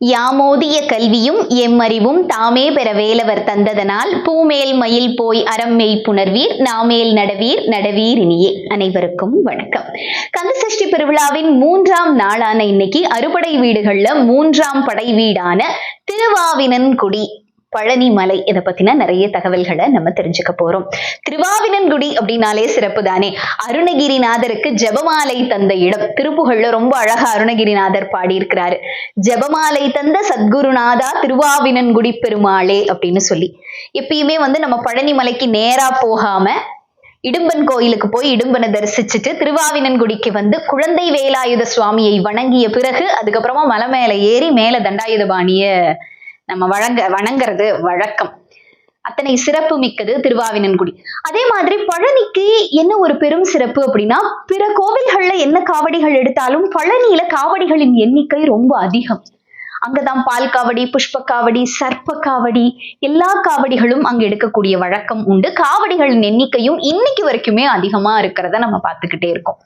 யாமோதிய கல்வியும் எம்மறிவும் தாமே பெற வேலவர் தந்ததனால் பூமேல் மயில் போய் அறம்மெய் புணர்வீர் நாமேல் நடவீர் நடவீர் இனியே. அனைவருக்கும் வணக்கம். கந்தசஷ்டி பெருவிழாவின் 3ஆம் நாளான இன்னைக்கு அறுபடை வீடுகள்ல 3ஆம் படை வீடான திருவாவினன்குடி பழனி மலை இதை பத்தின நிறைய தகவல்களை நம்ம தெரிஞ்சுக்க போறோம். திருவாவினன்குடி அப்படின்னாலே சிறப்பு தானே. அருணகிரிநாதருக்கு ஜெபமாலை தந்த இடம். திருப்புகழ்ல ரொம்ப அழகா அருணகிரிநாதர் பாடியிருக்கிறாரு, ஜெபமாலை தந்த சத்குருநாதா திருவாவினன்குடி பெருமாளே அப்படின்னு சொல்லி. எப்பயுமே நம்ம பழனி மலைக்கு நேரா போகாம இடும்பன் கோயிலுக்கு போய் இடும்பனை தரிசிச்சுட்டு திருவாவினன்குடிக்கு குழந்தை வேலாயுத சுவாமியை வணங்கிய பிறகு அதுக்கப்புறமா மலை மேல ஏறி மேல தண்டாயுதபாணிய நம்ம வணங்குறது வழக்கம். அத்தனை சிறப்பு மிக்கது திருவாவினன்குடி. அதே மாதிரி பழனிக்கு என்ன ஒரு பெரும் சிறப்பு அப்படின்னா, பிற கோவில்கள்ல என்ன காவடிகள் எடுத்தாலும் பழனியில காவடிகளின் எண்ணிக்கை ரொம்ப அதிகம். அங்கதான் பால் காவடி, புஷ்ப காவடி, சர்ப்ப காவடி, எல்லா காவடிகளும் அங்க எடுக்கக்கூடிய வழக்கம் உண்டு. காவடிகளின் எண்ணிக்கையும் இன்னைக்கு வரைக்குமே அதிகமா இருக்கிறத நம்ம பார்த்துக்கிட்டே இருக்கோம்.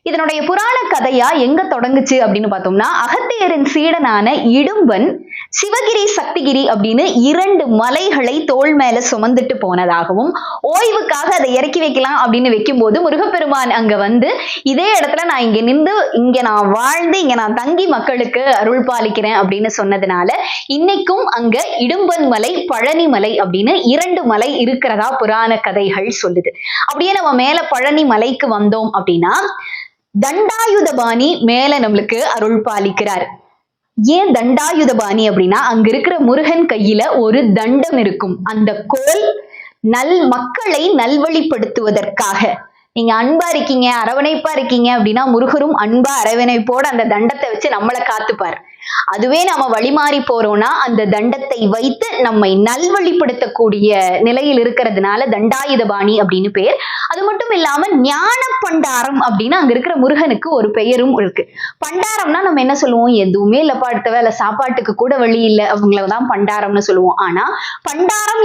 இதனுடைய புராண கதையா எங்க தொடங்குச்சு அப்படின்னு பார்த்தோம்னா, அகத்தியரின் சீடனான இடும்பன் சிவகிரி சக்திகிரி அப்படின்னு 2 மலைகளை தோள் மேல சுமந்துட்டு போனதாகவும், ஓய்வுக்காக அதை இறக்கி வைக்கலாம் அப்படின்னு வைக்கும் போது முருகப்பெருமான் அங்க இதே இடத்துல நான் இங்க நின்று இங்க நான் வாழ்ந்து இங்க நான் தங்கி மக்களுக்கு அருள் பாலிக்கிறேன் அப்படின்னு சொன்னதுனால இன்னைக்கும் அங்க இடும்பன் மலை, பழனி மலை அப்படின்னு 2 மலை இருக்கிறதா புராண கதைகள் சொல்லுது. அப்படியே நம்ம மேல பழனி மலைக்கு வந்தோம் அப்படின்னா தண்டாயுதபாணி மேல நம்மளுக்கு அருள் பாலிக்கிறார். ஏன் தண்டாயுதபாணி அப்படின்னா, அங்க இருக்கிற முருகன் கையில ஒரு தண்டம் இருக்கும். அந்த கோல் மக்களை நல்வழிப்படுத்துவதற்காக. நீங்க அன்பா இருக்கீங்க, அரவணைப்பா இருக்கீங்க அப்படின்னா முருகரும் அன்பா அரவணைப்போட அந்த தண்டத்தை வச்சு நம்மளை காத்துப்பார். அதுவே நாம வழிமாறி போறோம்னா அந்த தண்டத்தை வைத்து நம்மை நல்வழிப்படுத்தக்கூடிய நிலையில் இருக்கிறதுனால தண்டாயுதபாணி அப்படின்னு பேர். அது மட்டும் இல்லாம ஞான பண்டாரம் அப்படின்னு அங்க இருக்கிற முருகனுக்கு ஒரு பெயரும் இருக்கு. பண்டாரம்னா நம்ம என்ன சொல்லுவோம், எதுவுமே இல்லப்பா அடுத்த வேலை சாப்பாட்டுக்கு கூட வழி இல்லை அவங்களதான் பண்டாரம்னு சொல்லுவோம். ஆனா பண்டாரம்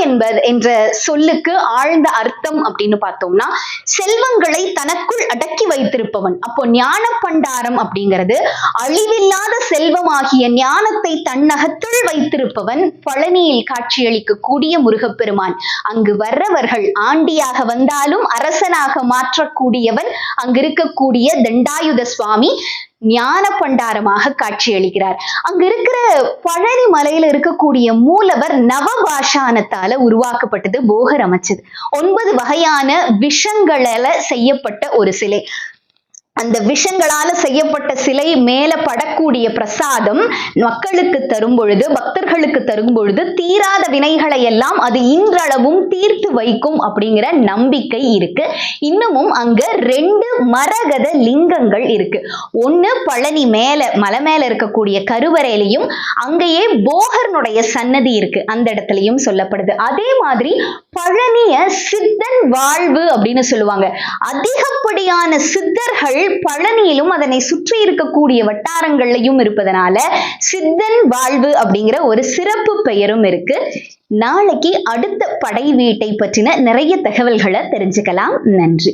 என்ற சொல்லுக்கு ஆழ்ந்த அர்த்தம் அப்படின்னு பார்த்தோம்னா, செல்வங்களை தனக்குள் அடக்கி வைத்திருப்பவன். அப்போ ஞான பண்டாரம் அப்படிங்கிறது அழிவில்லாத செல்வமாகிய ஞானத்தை தன்னகத்துள் வைத்திருப்பவன் பழனியில் காட்சியளிக்க கூடிய முருகப்பெருமான். அங்கு வர்றவர்கள் ஆண்டியாக வந்தாலும் அரசனாக மாற்றக்கூடியவன் அங்கு இருக்கக்கூடிய தண்டாயுத சுவாமி ஞான பண்டாரமாக காட்சியளிக்கிறார். அங்க இருக்கிற பழனி மலையில இருக்கக்கூடிய மூலவர் நவபாஷானத்தால உருவாக்கப்பட்டது, போகர் அமைச்சது. 9 வகையான விஷங்களால செய்யப்பட்ட ஒரு சிலை. அந்த விஷங்களால செய்யப்பட்ட சிலை மேல படக்கூடிய பிரசாதம் மக்களுக்கு தரும் பொழுது, பக்தர்களுக்கு தரும் பொழுது தீராத வினைகளை எல்லாம் அது இன்றளவும் தீர்த்து வைக்கும் அப்படிங்கிற நம்பிக்கை இருக்கு. இன்னமும் அங்க 2 மரகத லிங்கங்கள் இருக்கு. ஒண்ணு பழனி மலை மேல இருக்கக்கூடிய கருவறையிலையும் அங்கேயே போகர்னுடைய சன்னதி இருக்கு, அந்த இடத்துலயும் சொல்லப்படுது. அதே மாதிரி பழனிய சித்தன் வாழ்வு அப்படின்னு சொல்லுவாங்க. அதிகப்படியான சித்தர்கள் பழனியிலும் அதனை சுற்றி இருக்கக்கூடிய வட்டாரங்கள்லையும் இருப்பதனால சித்தன் வாழ்வு அப்படிங்கிற ஒரு சிறப்பு பெயரும் இருக்கு. நாளைக்கு அடுத்த படை வீட்டை பற்றின நிறைய தகவல்களை தெரிஞ்சுக்கலாம். நன்றி.